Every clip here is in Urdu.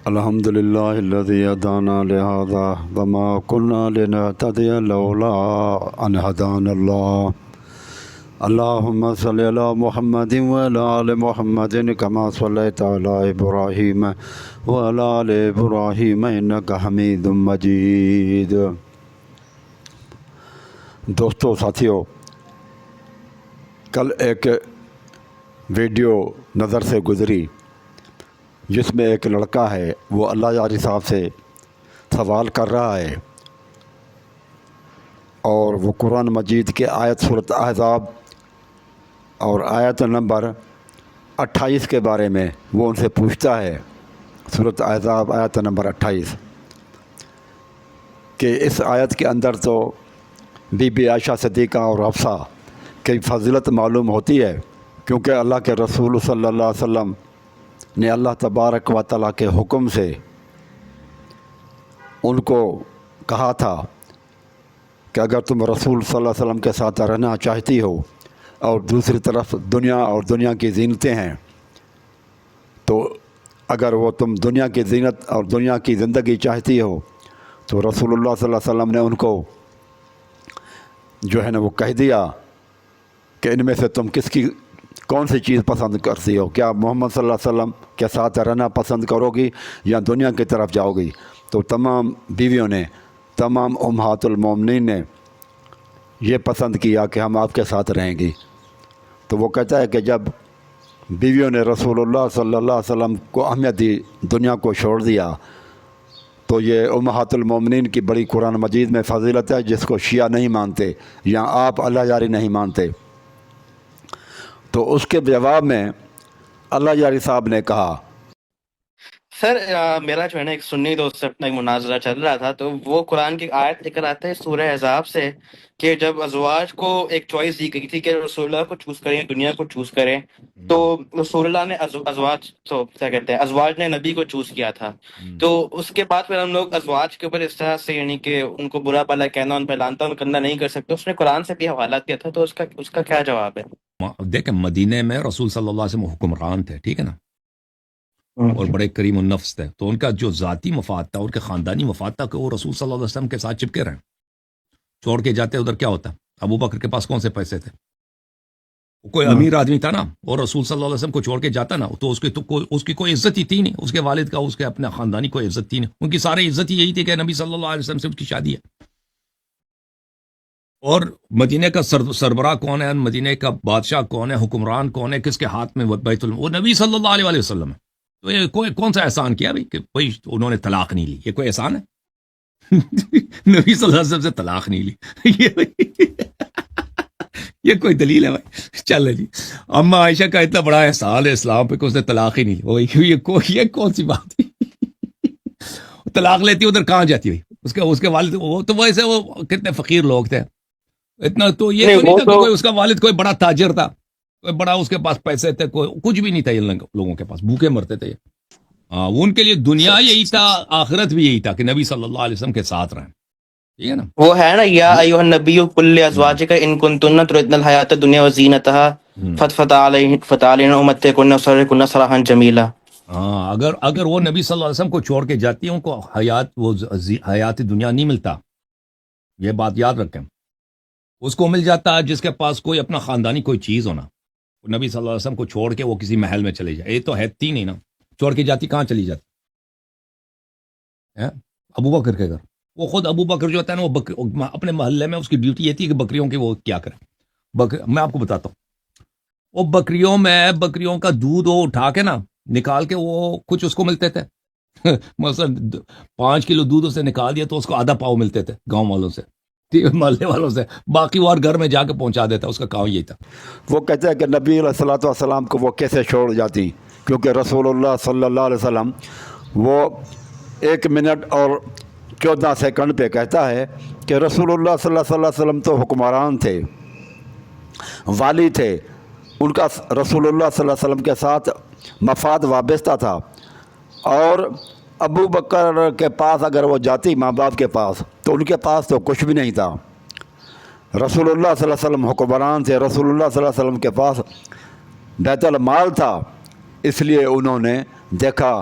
الحمد للہ الذی ہدانا لہذا وما كنا لنهتدی لولا ان هدانا اللہ اللہم صلی علی محمد وعلی آل محمد کما صلیت علی ابراہیم وعلی آل ابراہیم انک حمید مجید۔ دوستو ساتھیو، کل ایک ویڈیو نظر سے گزری جس میں ایک لڑکا ہے، وہ اللہ یاری صاحب سے سوال کر رہا ہے اور وہ قرآن مجید کے آیت سورۃ احزاب اور آیت نمبر 28 کے بارے میں وہ ان سے پوچھتا ہے۔ سورۃ احزاب آیت نمبر 28 کہ اس آیت کے اندر تو بی بی عائشہ صدیقہ اور حفصہ کی فضیلت معلوم ہوتی ہے، کیونکہ اللہ کے رسول صلی اللہ علیہ وسلم نے اللہ تبارک و تعالیٰ کے حکم سے ان کو کہا تھا کہ اگر تم رسول صلی اللہ علیہ وسلم کے ساتھ رہنا چاہتی ہو اور دوسری طرف دنیا اور دنیا کی زینتیں ہیں، تو اگر وہ تم دنیا کی زینت اور دنیا کی زندگی چاہتی ہو تو رسول اللہ صلی اللہ علیہ وسلم نے ان کو جو ہے نا وہ کہہ دیا کہ ان میں سے تم کون سی چیز پسند کرتی ہو، کیا محمد صلی اللہ علیہ وسلم کے ساتھ رہنا پسند کرو گی یا دنیا کی طرف جاؤ گی؟ تو تمام بیویوں نے، تمام امہات المومنین نے یہ پسند کیا کہ ہم آپ کے ساتھ رہیں گی۔ تو وہ کہتا ہے کہ جب بیویوں نے رسول اللہ صلی اللہ علیہ وسلم کو اہمیت دی، دنیا کو چھوڑ دیا، تو یہ امہات المومنین کی بڑی قرآن مجید میں فضیلت ہے جس کو شیعہ نہیں مانتے یا آپ اللہ یاری نہیں مانتے۔ تو اس کے جواب میں اللہ یاری صاحب نے کہا، سر میرا جو ہے نا ایک سنی دوست سے اپنا ایک مناظرہ چل رہا تھا، تو وہ قرآن کی آیت لے کر آتے ہیں سورہ احزاب سے کہ جب ازواج کو ایک چوائس دی گئی تھی کہ رسول اللہ کو چوز کریں، دنیا کو چوز کریں، تو رسول اللہ نے ازواج نے نبی کو چوز کیا تھا۔ تو اس کے بعد پھر ہم لوگ ازواج کے اوپر اس طرح سے یعنی کہ ان کو برا بھلا کہنا، ان پہ لعن طعن کرنا نہیں کر سکتے۔ اس نے قرآن سے بھی حوالہ دیا تھا، تو اس کا کیا جواب ہے؟ دیکھیں، مدینہ میں رسول صلی اللہ علیہ وسلم حکمران تھے، ٹھیک ہے نا، اور بڑے کریم النفس تھے، تو ان کا جو ذاتی مفاد تھا، ان کے خاندانی مفاد تھا کہ وہ رسول صلی اللہ علیہ وسلم کے ساتھ چپکے رہیں۔ چھوڑ کے جاتے ادھر کیا ہوتا؟ ابو بکر کے پاس کون سے پیسے تھے؟ کوئی امیر آدمی تھا نا، اور رسول صلی اللہ علیہ وسلم کو چھوڑ کے جاتا نا، تو اس کی کوئی عزت ہی تھی نہیں، اس کے والد کا، اس کے اپنے خاندانی کوئی عزت تھی نہیں، ان کی ساری عزت ہی یہی تھی کہ نبی صلی اللہ علیہ وسلم سے اس کی شادی ہے۔ اور مدینہ کا سربراہ کون ہے، مدینہ کا بادشاہ کون ہے، حکمران کون ہے، کس کے ہاتھ میں بیت وہ نبی صلی اللہ علیہ وسلم ہے۔ تو یہ کون سا احسان کیا بھائی کہ بھائی انہوں نے طلاق نہیں لی؟ یہ کوئی احسان ہے؟ نبی صلی اللہ علیہ وسلم سے طلاق نہیں لی، یہ کوئی دلیل ہے بھائی؟ چل جی، اما عائشہ کا اتنا بڑا احسان ہے اسلام پہ کہ اس نے طلاق ہی نہیں لی، یہ کون سی بات ہے؟ طلاق لیتی ادھر کہاں جاتی ہوئی؟ اس کے والد وہ تو ویسے وہ کتنے فقیر لوگ تھے، اتنا تو یہ تو نہیں تھا کہ کوئی اس کا والد کوئی بڑا تاجر تھا، کوئی بڑا اس کے پاس پیسے تھے، کوئی کچھ بھی نہیں تھا، یہ لوگوں کے پاس بھوکے مرتے تھے۔ ہاں، ان کے لیے دنیا یہی تھا، آخرت بھی یہی تھا کہ نبی صلی اللہ علیہ وسلم کے ساتھ رہیں، ٹھیک ہے نا؟ وہ ہے نا، یا ایھا النبی قل لازواجک ان کنتن تردن الحیات الدنیا وزینتها فتعالین امتعکن وسرحکن سراحا جمیلا۔ ہاں، اگر وہ نبی صلی اللہ علیہ وسلم کو چھوڑ کے جاتی ہیں، ان کو حیات دنیا نہیں ملتا، یہ بات یاد رکھیں۔ اس کو مل جاتا ہے جس کے پاس کوئی اپنا خاندانی کوئی چیز ہونا۔ نبی صلی اللہ علیہ وسلم کو چھوڑ کے وہ کسی محل میں چلے جائے، یہ تو ہے تھی نہیں نا، چھوڑ کے جاتی کہاں چلی جاتی؟ ابو بکر کے گھر، وہ خود ابو بکر جو ہوتا ہے نا، وہ اپنے محلے میں اس کی ڈیوٹی یہ تھی کہ بکریوں کی وہ کیا کرے۔ میں آپ کو بتاتا ہوں، وہ بکریوں کا دودھ وہ اٹھا کے نا نکال کے وہ کچھ اس کو ملتے تھے، مثلا 5 کلو دودھ اسے نکال دیا تو اس کو آدھا پاؤ ملتے تھے گاؤں والوں سے، محلے والوں سے، باقی وہ ہر گھر میں جا کے پہنچا دیتا، اس کا کام یہی تھا۔ وہ کہتے ہیں کہ نبی علیہ الصلوۃ والسلام کو وہ کیسے چھوڑ جاتی، کیونکہ رسول اللہ صلی اللہ علیہ وسلم وہ 1 منٹ اور 14 سیکنڈ پہ کہتا ہے کہ رسول اللہ صلی اللہ علیہ وسلم تو حکمران تھے، والی تھے، ان کا رسول اللہ صلی اللہ علیہ وسلم کے ساتھ مفاد وابستہ تھا، اور ابو بکر کے پاس اگر وہ جاتی، ماں باپ کے پاس، تو ان کے پاس تو کچھ بھی نہیں تھا۔ رسول اللہ صلی اللہ علیہ وسلم حکمران تھے، رسول اللہ صلی اللہ علیہ وسلم کے پاس بیت المال تھا، اس لیے انہوں نے دیکھا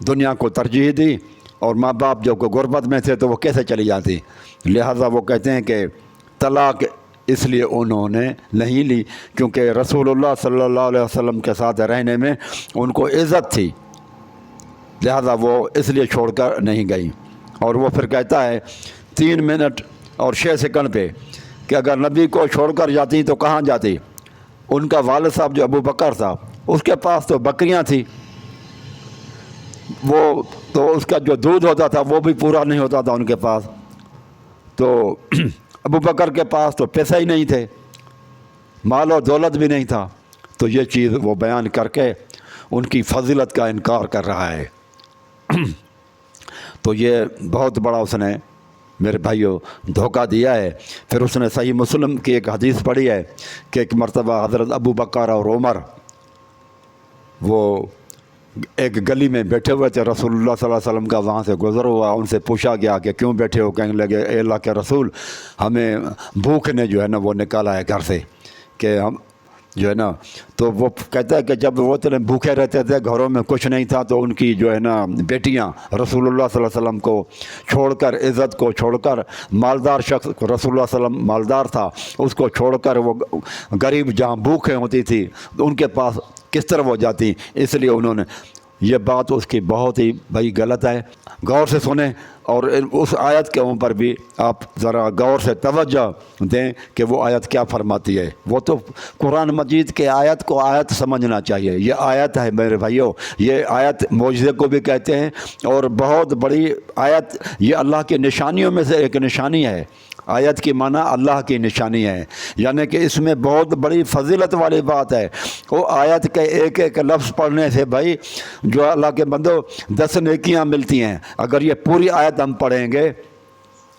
دنیا کو ترجیح دی، اور ماں باپ جو کہ غربت میں تھے تو وہ کیسے چلی جاتی؟ لہٰذا وہ کہتے ہیں کہ طلاق اس لیے انہوں نے نہیں لی کیونکہ رسول اللہ صلی اللہ علیہ وسلم کے ساتھ رہنے میں ان کو عزت تھی، لہذا وہ اس لیے چھوڑ کر نہیں گئی۔ اور وہ پھر کہتا ہے 3 منٹ اور 6 سیکنڈ پہ کہ اگر نبی کو چھوڑ کر جاتی تو کہاں جاتی؟ ان کا والد صاحب جو ابو بکر تھا اس کے پاس تو بکریاں تھیں، وہ تو اس کا جو دودھ ہوتا تھا وہ بھی پورا نہیں ہوتا تھا ان کے پاس، تو ابو بکر کے پاس تو پیسے ہی نہیں تھے، مال و دولت بھی نہیں تھا، تو یہ چیز وہ بیان کر کے ان کی فضیلت کا انکار کر رہا ہے۔ تو یہ بہت بڑا اس نے میرے بھائیوں دھوکہ دیا ہے۔ پھر اس نے صحیح مسلم کی ایک حدیث پڑھی ہے کہ ایک مرتبہ حضرت ابو بکر اور عمر وہ ایک گلی میں بیٹھے ہوئے تھے، رسول اللہ صلی اللہ علیہ وسلم کا وہاں سے گزر ہوا، ان سے پوچھا گیا کہ کیوں بیٹھے ہو؟ کہنے لگے اے اللہ کے رسول، ہمیں بھوک نے جو ہے نا وہ نکالا ہے گھر سے، کہ ہم جو ہے نا، تو وہ کہتا ہے کہ جب وہ اتنے بھوکے رہتے تھے، گھروں میں کچھ نہیں تھا، تو ان کی جو ہے نا بیٹیاں رسول اللہ صلی اللہ علیہ وسلم کو چھوڑ کر، عزت کو چھوڑ کر، مالدار شخص رسول اللہ صلی اللہ علیہ وسلم مالدار تھا، اس کو چھوڑ کر وہ غریب جہاں بھوکے ہوتی تھی ان کے پاس کس طرح وہ جاتی؟ اس لیے انہوں نے یہ بات اس کی بہت ہی بھائی غلط ہے۔ غور سے سنیں اور اس آیت کے اوپر بھی آپ ذرا غور سے توجہ دیں کہ وہ آیت کیا فرماتی ہے۔ وہ تو قرآن مجید کے آیت کو آیت سمجھنا چاہیے، یہ آیت ہے میرے بھائیوں، یہ آیت معجزے کو بھی کہتے ہیں، اور بہت بڑی آیت، یہ اللہ کی نشانیوں میں سے ایک نشانی ہے۔ آیت کی معنی اللہ کی نشانی ہے، یعنی کہ اس میں بہت بڑی فضیلت والی بات ہے۔ وہ آیت کے ایک ایک لفظ پڑھنے سے بھائی جو اللہ کے بندو 10 نیکیاں ملتی ہیں۔ اگر یہ پوری آیت ہم پڑھیں گے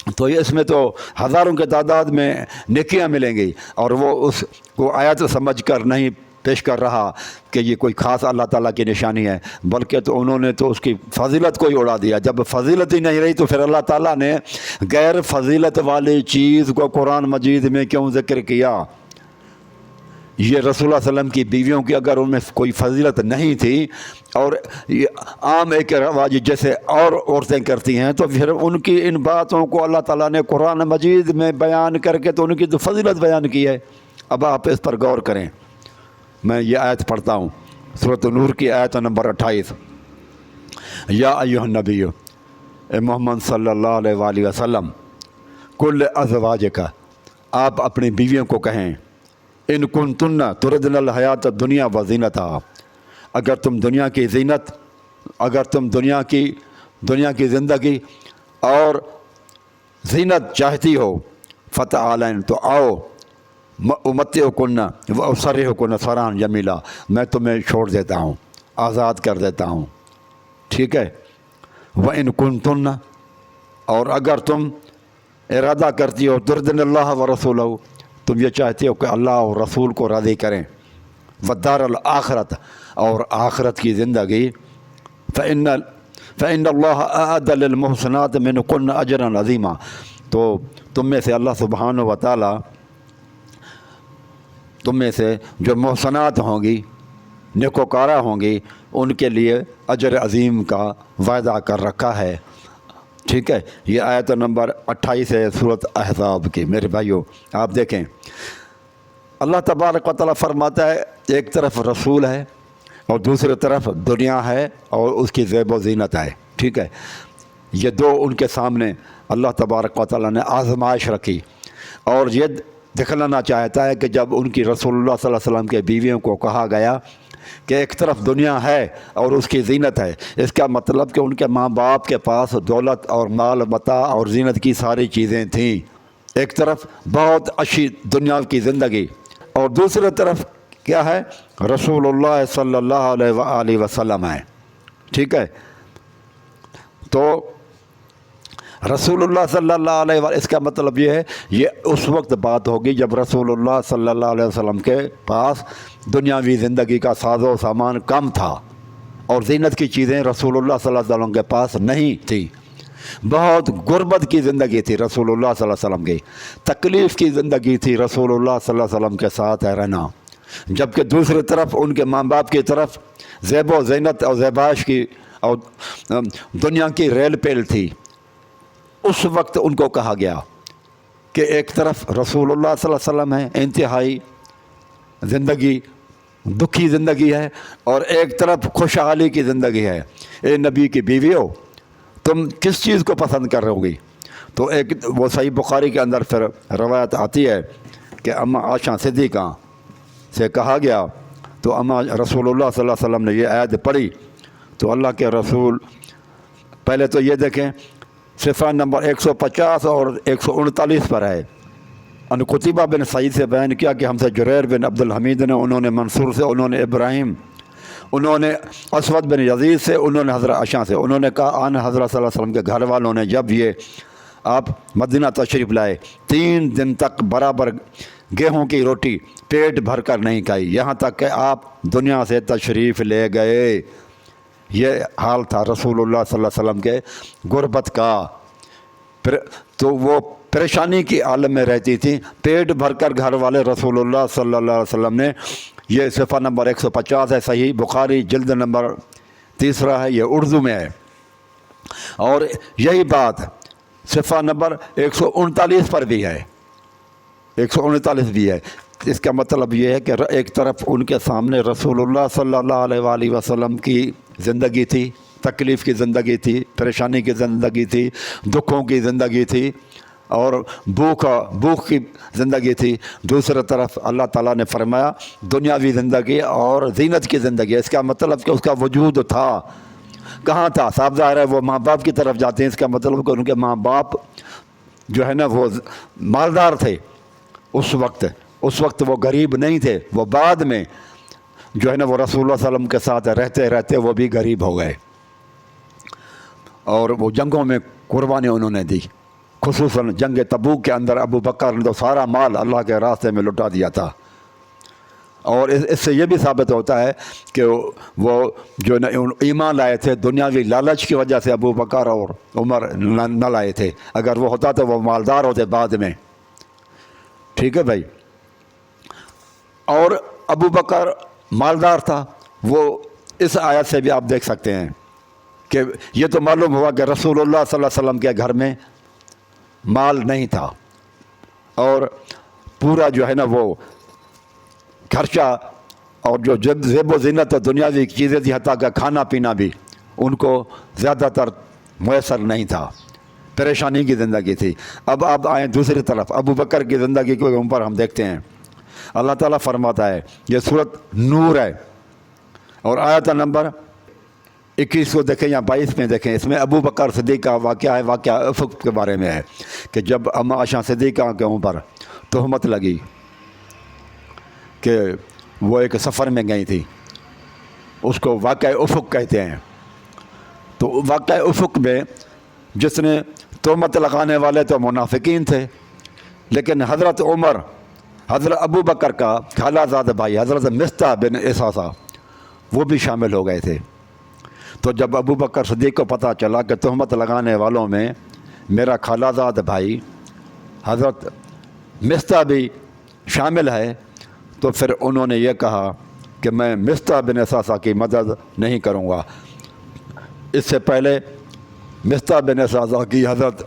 تو اس میں تو ہزاروں کے تعداد میں نیکیاں ملیں گی، اور وہ اس کو آیت سمجھ کر نہیں پیش کر رہا کہ یہ کوئی خاص اللہ تعالیٰ کی نشانی ہے، بلکہ تو انہوں نے تو اس کی فضیلت کو ہی اڑا دیا۔ جب فضیلت ہی نہیں رہی تو پھر اللہ تعالیٰ نے غیر فضیلت والی چیز کو قرآن مجید میں کیوں ذکر کیا؟ یہ رسول اللہ صلی اللہ علیہ وسلم کی بیویوں کی اگر ان میں کوئی فضیلت نہیں تھی، اور یہ عام ایک رواج جیسے اور عورتیں کرتی ہیں، تو پھر ان کی ان باتوں کو اللہ تعالیٰ نے قرآن مجید میں بیان کر کے تو ان کی تو فضیلت بیان کی ہے۔ اب آپ اس پر غور کریں۔ میں یہ آیت پڑھتا ہوں، سورۃ نور کی آیت نمبر 28۔ یا ایھا النبی، اے محمد صلی اللہ علیہ وآلہ وسلم، کل ازواجک، آپ اپنی بیویوں کو کہیں، ان کنتن تردن الحیات الدنیا وزینتہا، اگر تم دنیا کی زینت، اگر تم دنیا کی زندگی اور زینت چاہتی ہو، فتعالین، تو آؤ، امتعکن واسرحکن سراحا جمیلا، میں تمہیں چھوڑ دیتا ہوں، آزاد کر دیتا ہوں، ٹھیک ہے۔ وَإِن كُنتُنَّ، اور اگر تم ارادہ کرتی ہو، تردن اللہ ورسولہ، تم یہ چاہتے ہو کہ اللہ اور رسول کو راضی کریں، والدار الآخرت، اور آخرت کی زندگی، فإن اللہ أعد للمحسنات منکن اجرا عظیما، تو تم میں سے اللہ سبحانہ و تعالیٰ تم میں سے جو محسنات ہوں گی، نیکوکارہ ہوں گی، ان کے لیے اجر عظیم کا وعدہ کر رکھا ہے، ٹھیک ہے۔ یہ آیت نمبر 28 ہے سورۃ احزاب کی۔ میرے بھائیوں آپ دیکھیں، اللہ تبارک و تعالیٰ فرماتا ہے ایک طرف رسول ہے اور دوسری طرف دنیا ہے اور اس کی زیب و زینت ہے، ٹھیک ہے۔ یہ دو ان کے سامنے اللہ تبارک و تعالیٰ نے آزمائش رکھی، اور یہ دکھلانا چاہتا ہے کہ جب ان کی رسول اللہ صلی اللہ علیہ وسلم کے بیویوں کو کہا گیا کہ ایک طرف دنیا ہے اور اس کی زینت ہے، اس کا مطلب کہ ان کے ماں باپ کے پاس دولت اور مال متاع اور زینت کی ساری چیزیں تھیں، ایک طرف بہت اچھی دنیا کی زندگی، اور دوسری طرف کیا ہے؟ رسول اللہ صلی اللہ علیہ وآلہ وسلم ہے، ٹھیک ہے۔ تو رسول اللہ صلی اللہ علیہ وسلم، اس کا مطلب یہ ہے یہ اس وقت بات ہوگی جب رسول اللہ صلی اللہ علیہ وسلم کے پاس دنیاوی زندگی کا ساز و سامان کم تھا، اور زینت کی چیزیں رسول اللہ صلی اللہ علیہ وسلم کے پاس نہیں تھی، بہت غربت کی زندگی تھی رسول اللہ صلی اللہ علیہ وسلم کی، تکلیف کی زندگی تھی رسول اللہ صلی اللہ علیہ وسلم کے ساتھ رہنا، جبکہ دوسری طرف ان کے ماں باپ کی طرف زیب و زینت اور زیبائش کی اور دنیا کی ریل پیل تھی، اس وقت ان کو کہا گیا کہ ایک طرف رسول اللہ صلی اللہ علیہ وسلم ہے، انتہائی زندگی دکھی زندگی ہے، اور ایک طرف خوشحالی کی زندگی ہے، اے نبی کی بیویوں تم کس چیز کو پسند کر رہے ہوگی؟ تو ایک وہ صحیح بخاری کے اندر پھر روایت آتی ہے کہ اماں عائشہ صدیقہ سے کہا گیا، تو اماں رسول اللہ صلی اللہ علیہ وسلم نے یہ آیت پڑھی تو اللہ کے رسول پہلے تو یہ دیکھیں صفحہ نمبر 150 اور 139 پر ہے، ان قتیبہ بن سعید سے بیان کیا کہ ہم سے جریر بن عبد الحمید نے، انہوں نے منصور سے، انہوں نے ابراہیم، انہوں نے اسود بن یزید سے، انہوں نے حضرت عائشہ سے، انہوں نے کہا آن حضرت صلی اللہ علیہ وسلم کے گھر والوں نے جب یہ آپ مدینہ تشریف لائے 3 دن تک برابر گیہوں کی روٹی پیٹ بھر کر نہیں کھائی، یہاں تک کہ آپ دنیا سے تشریف لے گئے۔ یہ حال تھا رسول اللہ صلی اللہ علیہ وسلم کے غربت کا، تو وہ پریشانی کی عالم میں رہتی تھی، پیٹ بھر کر گھر والے رسول اللہ صلی اللہ علیہ وسلم نے، یہ صفحہ نمبر 150 ہے صحیح بخاری جلد نمبر 3 ہے، یہ اردو میں ہے، اور یہی بات صفحہ نمبر 139 پر بھی ہے، 139 بھی ہے۔ اس کا مطلب یہ ہے کہ ایک طرف ان کے سامنے رسول اللہ صلی اللہ علیہ وآلہ وسلم کی زندگی تھی، تکلیف کی زندگی تھی، پریشانی کی زندگی تھی، دکھوں کی زندگی تھی، اور بھوک کی زندگی تھی، دوسری طرف اللہ تعالیٰ نے فرمایا دنیاوی زندگی اور زینت کی زندگی۔ اس کا مطلب کہ اس کا وجود تھا، کہاں تھا؟ صاحب ظاہر ہے وہ ماں باپ کی طرف جاتے ہیں، اس کا مطلب کہ ان کے ماں باپ جو ہے نا وہ مالدار تھے اس وقت وہ غریب نہیں تھے، وہ بعد میں جو ہے نا وہ رسول اللہ صلی اللہ علیہ وسلم کے ساتھ رہتے رہتے وہ بھی غریب ہو گئے، اور وہ جنگوں میں قربانی انہوں نے دی، خصوصاً جنگ تبوک کے اندر ابو بکر نے تو سارا مال اللہ کے راستے میں لٹا دیا تھا۔ اور اس سے یہ بھی ثابت ہوتا ہے کہ وہ جو ایمان لائے تھے دنیاوی لالچ کی وجہ سے ابو بکر اور عمر نہ لائے تھے، اگر وہ ہوتا تو وہ مالدار ہوتے بعد میں، ٹھیک ہے بھائی۔ اور ابو بکر مالدار تھا، وہ اس آیت سے بھی آپ دیکھ سکتے ہیں کہ یہ تو معلوم ہوا کہ رسول اللہ صلی اللہ علیہ وسلم کے گھر میں مال نہیں تھا، اور پورا جو ہے نا وہ خرچہ اور جو زیب و زینت اور دنیاوی چیزیں تھی، حتیٰ کہ کھانا پینا بھی ان کو زیادہ تر میسر نہیں تھا، پریشانی کی زندگی تھی۔ اب آپ آئیں دوسری طرف ابو بکر کی زندگی کے اوپر ہم دیکھتے ہیں، اللہ تعالیٰ فرماتا ہے، یہ سورۃ نور ہے اور آیت نمبر 21 کو دیکھیں یا 22 میں دیکھیں، اس میں ابو بکر صدیق کا واقعہ ہے، واقعہ افق کے بارے میں ہے کہ جب اماں عائشہ صدیقہ کے اوپر تہمت لگی کہ وہ ایک سفر میں گئی تھی، اس کو واقعہ افق کہتے ہیں، تو واقعہ افق میں جس نے تہمت لگانے والے تو منافقین تھے، لیکن حضرت عمر، حضرت ابو بکر کا خالہ زاد بھائی حضرت مصطح بن اساسہ وہ بھی شامل ہو گئے تھے۔ تو جب ابو بکر صدیق کو پتہ چلا کہ تہمت لگانے والوں میں میرا خالہ زاد بھائی حضرت مصطح بھی شامل ہے، تو پھر انہوں نے یہ کہا کہ میں مصطح بن اساسہ کی مدد نہیں کروں گا۔ اس سے پہلے مصطح بن اساسہ کی حضرت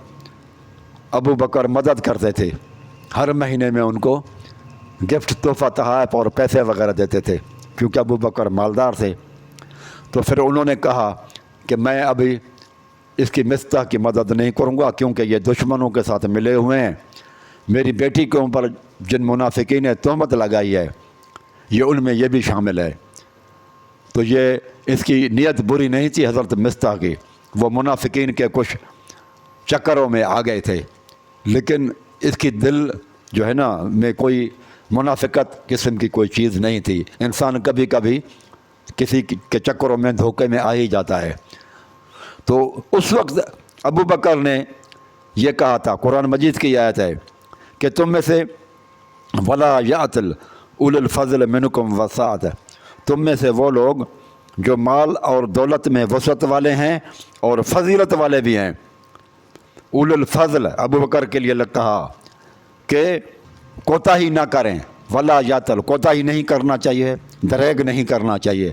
ابو بکر مدد کرتے تھے، ہر مہینے میں ان کو گفٹ، تحفہ، تحائف اور پیسے وغیرہ دیتے تھے، کیونکہ ابو بکر مالدار تھے۔ تو پھر انہوں نے کہا کہ میں ابھی اس کی مصطح کی مدد نہیں کروں گا، کیونکہ یہ دشمنوں کے ساتھ ملے ہوئے ہیں، میری بیٹی کے اوپر جن منافقین نے تہمت لگائی ہے یہ ان میں یہ بھی شامل ہے۔ تو یہ اس کی نیت بری نہیں تھی حضرت مصطح کی، وہ منافقین کے کچھ چکروں میں آ گئے تھے، لیکن اس کی دل جو ہے نا میں کوئی منافقت قسم کی کوئی چیز نہیں تھی۔ انسان کبھی کبھی کسی کے چکروں میں دھوکے میں آ ہی جاتا ہے۔ تو اس وقت ابو بکر نے یہ کہا تھا، قرآن مجید کی آیت ہے کہ تم میں سے ولا یأتل اول الفضل منکم وسعت، تم میں سے وہ لوگ جو مال اور دولت میں وسعت والے ہیں اور فضیلت والے بھی ہیں۔ اول الفضل ابو بکر کے لیے کہا کہ کوتاہی نہ کریں، ولا یأتل کوتاہی نہیں کرنا چاہیے، دریغ نہیں کرنا چاہیے،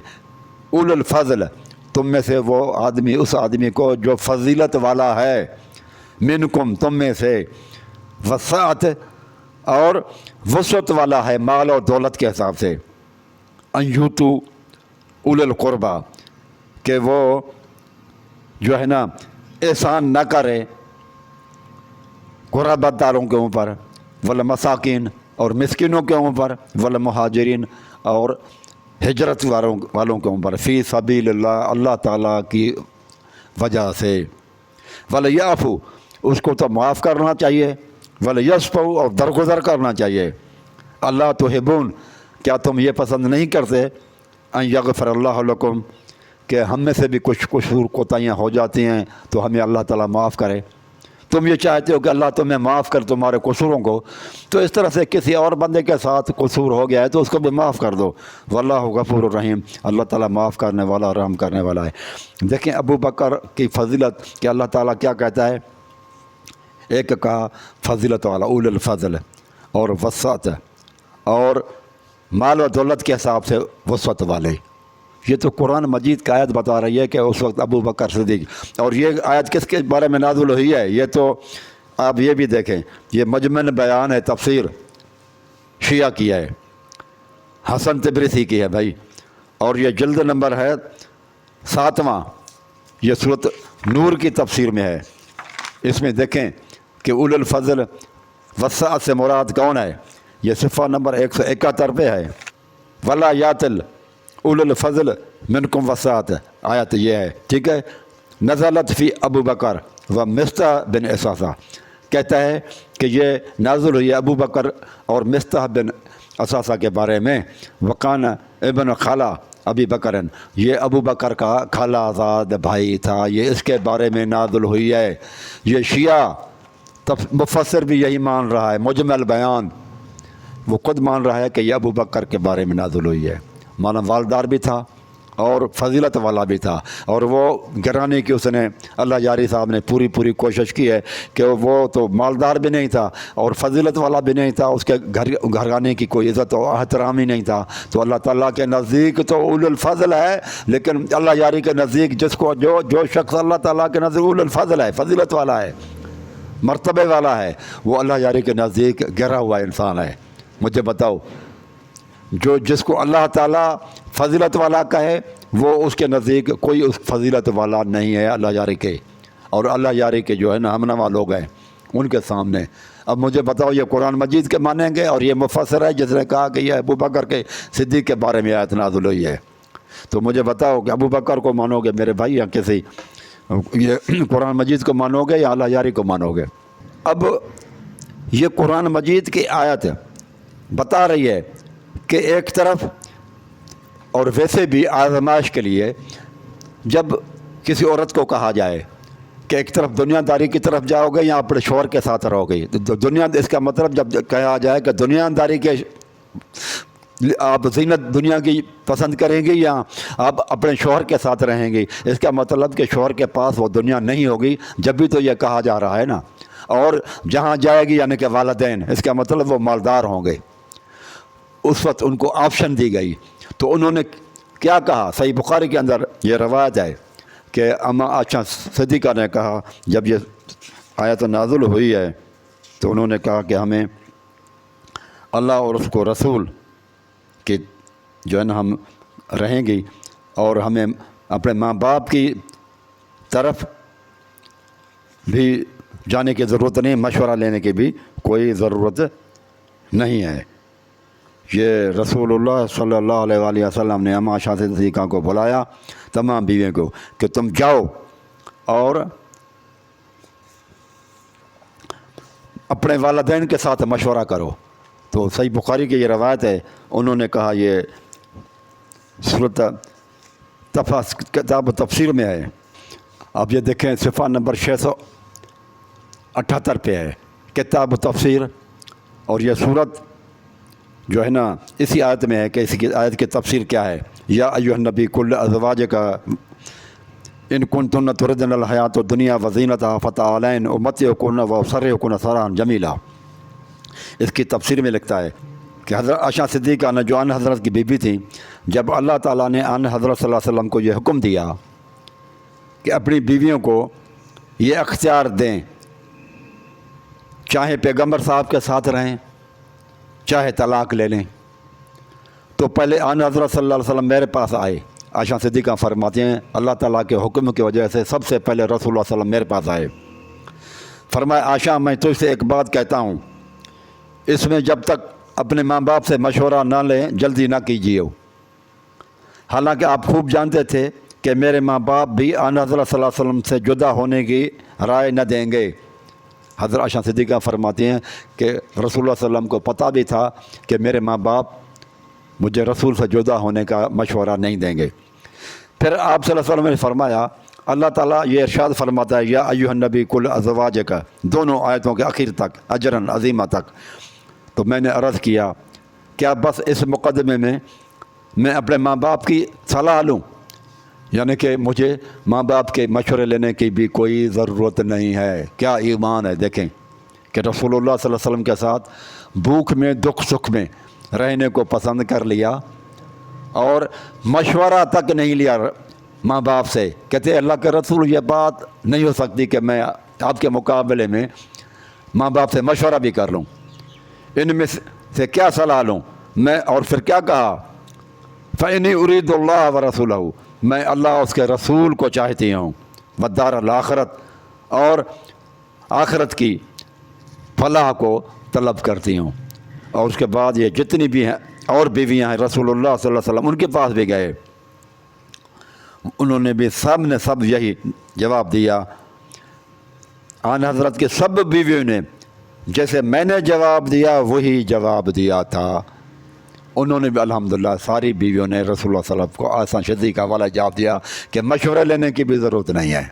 اول الفضل تم میں سے وہ آدمی اس آدمی کو جو فضیلت والا ہے، منکم تم میں سے، وسعت اور وسعت والا ہے مال اور دولت کے حساب سے، ان یؤتوا اولی القربا، کہ وہ جو ہے نا احسان نہ کرے قرابت داروں کے اوپر، والمساکین اور مسکینوں کے اوپر، والمہاجرین اور ہجرت والوں کے اوپر، فی سبیل اللہ، اللہ تعالیٰ کی وجہ سے، ولیعفو، اس کو تو معاف کرنا چاہیے، ولیصفحوا، اور درگزر کرنا چاہیے، اللہ تحبون، کیا تم یہ پسند نہیں کرتے، ان یغفر اللہ لکم، کہ ہم میں سے بھی کچھ قصور کوتاہیاں ہو جاتی ہیں تو ہمیں اللہ تعالیٰ معاف کرے، تم یہ چاہتے ہو کہ اللہ تمہیں معاف کر تمہارے قصوروں کو، تو اس طرح سے کسی اور بندے کے ساتھ قصور ہو گیا ہے تو اس کو بھی معاف کر دو، واللہ غفور الرحیم، اللہ تعالیٰ معاف کرنے والا، رحم کرنے والا ہے۔ دیکھیں ابو بکر کی فضیلت کہ اللہ تعالیٰ کیا کہتا ہے، ایک کہا فضیلت والا، اول الفضل اور وسعت اور مال و دولت کے حساب سے وسعت والے، یہ تو قرآن مجید کی آیت بتا رہی ہے کہ اس وقت ابو بکر صدیق، اور یہ آیت کس کے بارے میں نازل ہوئی ہے، یہ تو آپ یہ بھی دیکھیں، یہ مجمع بیان ہے، تفسیر شیعہ کی ہے، حسن تبریسی کی ہے بھائی، اور یہ جلد نمبر ہے 7واں، یہ سورۃ نور کی تفسیر میں ہے، اس میں دیکھیں کہ اول الفضل وسعت سے مراد کون ہے، یہ صفحہ نمبر 171 پہ ہے، ولا یاتل اول الفضل منکم وسعت، آیت یہ ہے، ٹھیک ہے، نزلت فی ابو بکر و مستح بن اساسہ، کہتا ہے کہ یہ نازل ہوئی ابو بکر اور مستح بن اساسہ کے بارے میں، وکان ابن خالہ ابی بکرن، یہ ابو بکر کا خالہ آزاد بھائی تھا، یہ اس کے بارے میں نازل ہوئی ہے، یہ شیعہ مفسر بھی یہی مان رہا ہے، مجمع بیان وہ خود مان رہا ہے کہ یہ ابو بکر کے بارے میں نازل ہوئی ہے، مانا والدار بھی تھا اور فضیلت والا بھی تھا، اور وہ گرانے کی اس نے اللہ جاری صاحب نے پوری کوشش کی ہے کہ وہ تو مالدار بھی نہیں تھا اور فضیلت والا بھی نہیں تھا، اس کے گھرانے کی کوئی عزت و احترام ہی نہیں تھا، تو اللہ تعالیٰ کے نزدیک تو اول الفضل ہے، لیکن اللہ جاری کے نزدیک جس کو جو شخص اللہ تعالیٰ کے نزدیک اول الفضل ہے، فضیلت والا ہے، مرتبے والا ہے، وہ اللہ جاری کے نزدیک گرا ہوا انسان ہے۔ مجھے بتاؤ، جس کو اللہ تعالیٰ فضیلت والا کہے وہ اس کے نزدیک کوئی اس فضیلت والا نہیں ہے اللہ جاری کے، اور اللہ جاری کے جو ہے نا ہم نوا لوگ ہیں ان کے سامنے۔ اب مجھے بتاؤ، یہ قرآن مجید کے مانیں گے، اور یہ مفسر ہے جس نے کہا کہ یہ ابو بکر کے صدیق کے بارے میں آیت نازل ہوئی ہے، تو مجھے بتاؤ کہ ابو بکر کو مانو گے میرے بھائی یا کسی یہ قرآن مجید کو مانو گے یا اللہ جاری کو مانو گے؟ اب یہ قرآن مجید کی آیت بتا رہی ہے کہ ایک طرف، اور ویسے بھی آزمائش کے لیے جب کسی عورت کو کہا جائے کہ ایک طرف دنیا داری کی طرف جاؤ گے یا اپنے شوہر کے ساتھ رہو گے، تو دنیا، اس کا مطلب جب کہا جائے کہ دنیا داری کے آپ زینت دنیا کی پسند کریں گی یا آپ اپنے شوہر کے ساتھ رہیں گی، اس کا مطلب کہ شوہر کے پاس وہ دنیا نہیں ہوگی، جب بھی تو یہ کہا جا رہا ہے نا، اور جہاں جائے گی یعنی کہ والدین، اس کا مطلب وہ مالدار ہوں گے، اس وقت ان کو آپشن دی گئی، تو انہوں نے کیا کہا؟ صحیح بخاری کے اندر یہ روایت ہے کہ اما عائشہ صدیقہ نے کہا جب یہ آیت نازل ہوئی ہے تو انہوں نے کہا کہ ہمیں اللہ اور اس کو رسول کہ جو ہے نا ہم رہیں گی، اور ہمیں اپنے ماں باپ کی طرف بھی جانے کی ضرورت نہیں، مشورہ لینے کی بھی کوئی ضرورت نہیں ہے۔ یہ رسول اللہ صلی اللہ علیہ وآلہ وسلم نے اما عائشہ صدیقہ کو بلایا، تمام بیویوں کو، کہ تم جاؤ اور اپنے والدین کے ساتھ مشورہ کرو، تو صحیح بخاری کی یہ روایت ہے، انہوں نے کہا یہ صورت کتاب تفسیر میں ہے، اب یہ دیکھیں صفحہ نمبر 678 پہ ہے کتاب تفسیر، اور یہ صورت جو ہے نا اسی آیت میں ہے کہ اس کی آیت کی تفسیر کیا ہے، یا ایھا النبی کل ازواجک ان کنتن تردن الحیات الدنیا وزینتها فتعالین امتعکن واسرحکن سراحا جمیلا۔ اس کی تفسیر میں لکھتا ہے کہ حضرت عائشہ صدیقہ جو آن حضرت کی بیوی تھیں، جب اللہ تعالیٰ نے آن حضرت صلی اللہ علیہ وسلم کو یہ حکم دیا کہ اپنی بیویوں کو یہ اختیار دیں، چاہے پیغمبر صاحب کے ساتھ رہیں، چاہے طلاق لے لیں۔ تو پہلے آن حضرت صلی اللہ علیہ وسلم میرے پاس آئے۔ عائشہ صدیقہ فرماتے ہیں اللہ تعالیٰ کے حکم کی وجہ سے سب سے پہلے رسول اللہ صلی اللہ علیہ وسلم میرے پاس آئے۔ فرمایا عائشہ میں تجھ سے ایک بات کہتا ہوں، اس میں جب تک اپنے ماں باپ سے مشورہ نہ لیں جلدی نہ کیجیے۔ حالانکہ آپ خوب جانتے تھے کہ میرے ماں باپ بھی آن حضرت صلی اللہ علیہ وسلم سے جدا ہونے کی رائے نہ دیں گے۔ حضرت عائشہ صدیقہ فرماتی ہیں کہ رسول اللہ صلی اللہ علیہ وسلم کو پتہ بھی تھا کہ میرے ماں باپ مجھے رسول سے جدا ہونے کا مشورہ نہیں دیں گے۔ پھر آپ صلی اللہ علیہ وسلم نے فرمایا اللہ تعالیٰ یہ ارشاد فرماتا ہے یا ایھا النبی کل ازواجک، دونوں آیتوں کے آخر تک، اجرن عظیمہ تک۔ تو میں نے عرض کیا کیا بس اس مقدمے میں اپنے ماں باپ کی صلاح لوں، یعنی کہ مجھے ماں باپ کے مشورے لینے کی بھی کوئی ضرورت نہیں ہے؟ کیا ایمان ہے! دیکھیں کہ رسول اللہ صلی اللہ علیہ وسلم کے ساتھ بھوک میں دکھ سکھ میں رہنے کو پسند کر لیا اور مشورہ تک نہیں لیا ماں باپ سے۔ کہتے اللہ کے رسول یہ بات نہیں ہو سکتی کہ میں آپ کے مقابلے میں ماں باپ سے مشورہ بھی کر لوں، ان میں سے کیا صلاح لوں میں؟ اور پھر کیا کہا فإنی ارید اللہ ورسولہ، میں اللہ اس کے رسول کو چاہتی ہوں، والدار الآخرت، اور آخرت کی فلاح کو طلب کرتی ہوں۔ اور اس کے بعد یہ جتنی بھی ہیں اور بیویاں ہیں رسول اللہ صلی اللہ علیہ وسلم ان کے پاس بھی گئے، انہوں نے بھی سب یہی جواب دیا۔ آن حضرت کے سب بیویوں نے جیسے میں نے جواب دیا وہی جواب دیا تھا، انہوں نے بھی الحمدللہ ساری بیویوں نے رسول اللہ صلی اللہ علیہ وسلم کو آسان شدیقہ والا جواب دیا کہ مشورہ لینے کی بھی ضرورت نہیں ہے۔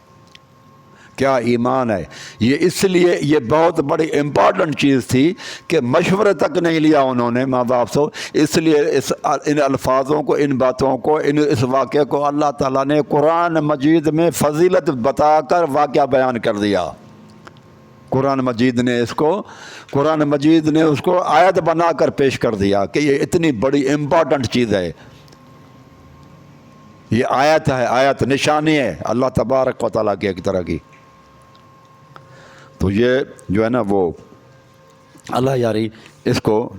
کیا ایمان ہے! یہ اس لیے یہ بہت بڑی امپورٹنٹ چیز تھی کہ مشورے تک نہیں لیا انہوں نے ماں باپ سے، اس لیے ان الفاظوں کو، ان باتوں کو، اس واقعے کو اللہ تعالیٰ نے قرآن مجید میں فضیلت بتا کر واقعہ بیان کر دیا۔ قرآن مجید نے اس کو آیت بنا کر پیش کر دیا کہ یہ اتنی بڑی امپورٹنٹ چیز ہے، یہ آیت ہے، آیت نشانی ہے اللہ تبارک و تعالیٰ کی ایک طرح کی۔ تو یہ جو ہے نا وہ اللہ یاری اس کو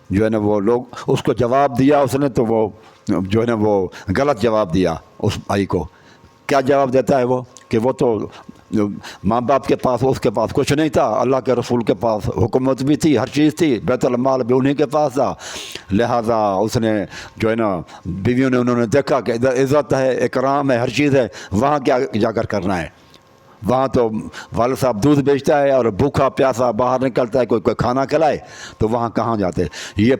جو ہے نا وہ لوگ اس کو جواب دیا، اس نے تو وہ جو ہے نا وہ غلط جواب دیا اس بھائی کو۔ کیا جواب دیتا ہے وہ کہ وہ تو ماں باپ کے پاس، اس کے پاس کچھ نہیں تھا، اللہ کے رسول کے پاس حکومت بھی تھی، ہر چیز تھی، بیت المال بھی انہیں کے پاس تھا، لہٰذا اس نے جو ہے نا بیویوں نے انہوں نے دیکھا کہ ادھر عزت ہے، اکرام ہے، ہر چیز ہے، وہاں کیا جا کر کرنا ہے؟ وہاں تو والد صاحب دودھ بیچتا ہے اور بھوکا پیاسا باہر نکلتا ہے، کوئی کھانا کھلائے، تو وہاں کہاں جاتے؟ یہ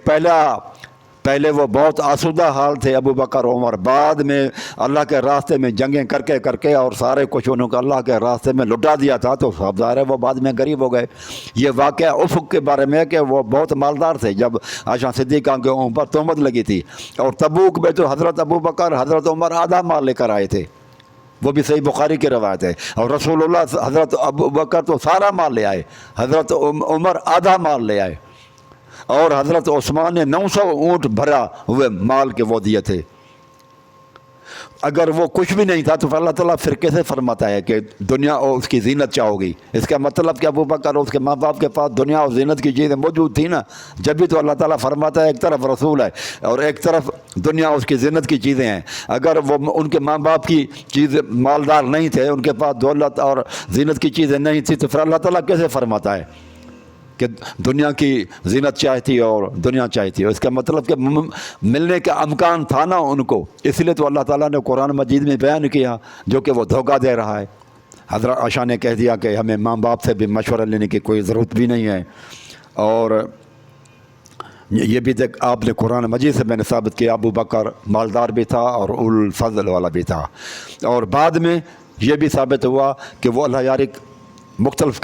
پہلے وہ بہت آسودہ حال تھے ابو بکر عمر، بعد میں اللہ کے راستے میں جنگیں کر کے اور سارے کچھ انہوں کو اللہ کے راستے میں لٹا دیا تھا، تو سب ظاہر ہے وہ بعد میں غریب ہو گئے۔ یہ واقعہ افق کے بارے میں ہے کہ وہ بہت مالدار تھے جب عائشہ صدیقہ کے اوپر تہمت لگی تھی، اور تبوک میں تو حضرت ابو بکر حضرت عمر آدھا مال لے کر آئے تھے، وہ بھی صحیح بخاری کی روایت ہے، اور رسول اللہ حضرت ابو بکر تو سارا مال لے آئے، حضرت عمر آدھا مال لے آئے، اور حضرت عثمان نے 900 اونٹ بھرا ہوئے مال کے وہ دیے تھے۔ اگر وہ کچھ بھی نہیں تھا تو اللہ تعالیٰ پھر کیسے فرماتا ہے کہ دنیا اور اس کی زینت چاہو گی؟ اس کا مطلب کہ ابو بکر اور اس کے ماں باپ کے پاس دنیا اور زینت کی چیزیں موجود تھیں نا، جب بھی تو اللہ تعالیٰ فرماتا ہے ایک طرف رسول ہے اور ایک طرف دنیا اور اس کی زینت کی چیزیں ہیں۔ اگر وہ ان کے ماں باپ کی چیزیں مالدار نہیں تھے، ان کے پاس دولت اور زینت کی چیزیں نہیں تھیں، تو پھر اللہ تعالیٰ کیسے فرماتا ہے کہ دنیا کی زینت چاہتی اور دنیا چاہتی ہے؟ اس کا مطلب کہ ملنے کا امکان تھا نا ان کو، اس لیے تو اللہ تعالیٰ نے قرآن مجید میں بیان کیا جو کہ وہ دھوکہ دے رہا ہے۔ حضرت عائشہ نے کہہ دیا کہ ہمیں ماں باپ سے بھی مشورہ لینے کی کوئی ضرورت بھی نہیں ہے، اور یہ بھی آپ نے قرآن مجید سے میں نے ثابت کیا ابو بکر مالدار بھی تھا اور الفضل والا بھی تھا، اور بعد میں یہ بھی ثابت ہوا کہ وہ اللہ یاری مختلف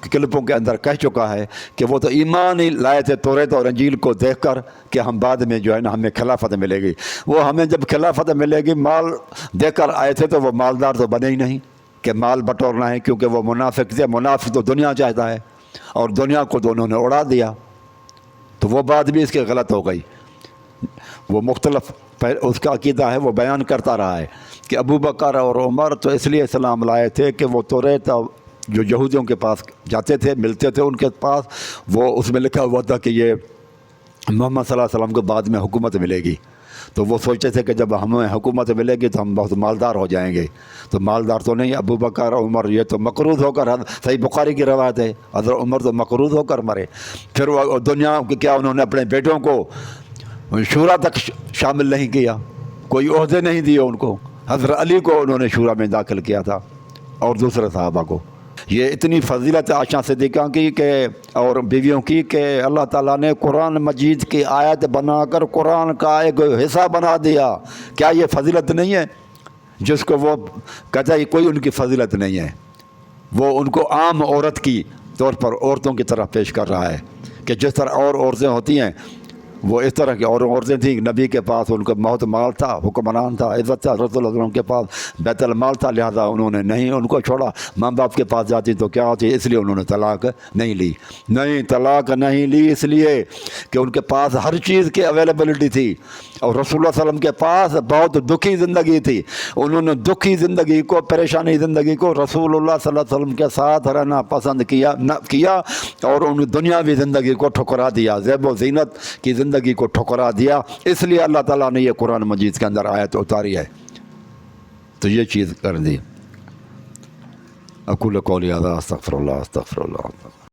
کلپوں کے اندر کہہ چکا ہے کہ وہ تو ایمان ہی لائے تھے توریت اور انجیل کو دیکھ کر کہ ہم بعد میں جو ہے نا ہمیں خلافت ملے گی۔ وہ ہمیں جب خلافت ملے گی مال دے کر آئے تھے تو وہ مالدار تو بنے ہی نہیں کہ مال بٹورنا ہے، کیونکہ وہ منافق تھے، منافق تو دنیا چاہتا ہے، اور دنیا کو تو انہوں نے اڑا دیا، تو وہ بات بھی اس کی غلط ہو گئی۔ وہ مختلف اس کا عقیدہ ہے وہ بیان کرتا رہا ہے کہ ابو بکر اور عمر تو اس لیے اسلام لائے تھے کہ وہ توریت جو یہودیوں کے پاس جاتے تھے ملتے تھے ان کے پاس، وہ اس میں لکھا ہوا تھا کہ یہ محمد صلی اللہ علیہ وسلم کو بعد میں حکومت ملے گی، تو وہ سوچتے تھے کہ جب ہمیں حکومت ملے گی تو ہم بہت مالدار ہو جائیں گے، تو مالدار تو نہیں، ابو بکر عمر یہ تو مقروض ہو کر، صحیح بخاری کی روایت ہے حضرت عمر تو مقروض ہو کر مرے۔ پھر وہ دنیا کے کیا انہوں نے اپنے بیٹوں کو شورا تک شامل نہیں کیا، کوئی عہدے نہیں دیے ان کو، حضرت علی کو انہوں نے شورا میں داخل کیا تھا اور دوسرے صحابہ کو۔ یہ اتنی فضیلت عائشہ صدیقہ کی کہ اور بیویوں کی کہ اللہ تعالیٰ نے قرآن مجید کی آیت بنا کر قرآن کا ایک حصہ بنا دیا۔ کیا یہ فضیلت نہیں ہے؟ جس کو وہ کہتا ہے کوئی ان کی فضیلت نہیں ہے، وہ ان کو عام عورت کی طور پر عورتوں کی طرح پیش کر رہا ہے کہ جس طرح اور عورتیں ہوتی ہیں وہ اس طرح کی اور عورتیں تھیں۔ نبی کے پاس ان کا بہت مال تھا، حکمران تھا، عزت تھا، رسول اللہ علیہ وسلم کے پاس بیت المال تھا، لہذا انہوں نے نہیں ان کو چھوڑا۔ ماں باپ کے پاس جاتی تو کیا ہوتی، اس لیے انہوں نے طلاق نہیں لی۔ نہیں، طلاق نہیں لی اس لیے کہ ان کے پاس ہر چیز کی اویلیبلٹی تھی، اور رسول اللہ علیہ وسلم کے پاس بہت دکھی زندگی تھی۔ انہوں نے دکھی زندگی کو، پریشانی زندگی کو رسول اللہ صلی اللہ علیہ وسلم کے ساتھ رہنا پسند کیا اور ان دنیاوی زندگی کو ٹھکرا دیا، زیب و زینت کی زندگی کو ٹھکرا دیا۔ اس لیے اللہ تعالیٰ نے یہ قرآن مجید کے اندر آیت اتاری ہے، تو یہ چیز کر دی۔ اقول قولی ھذا استغفر اللہ استغفر اللہ۔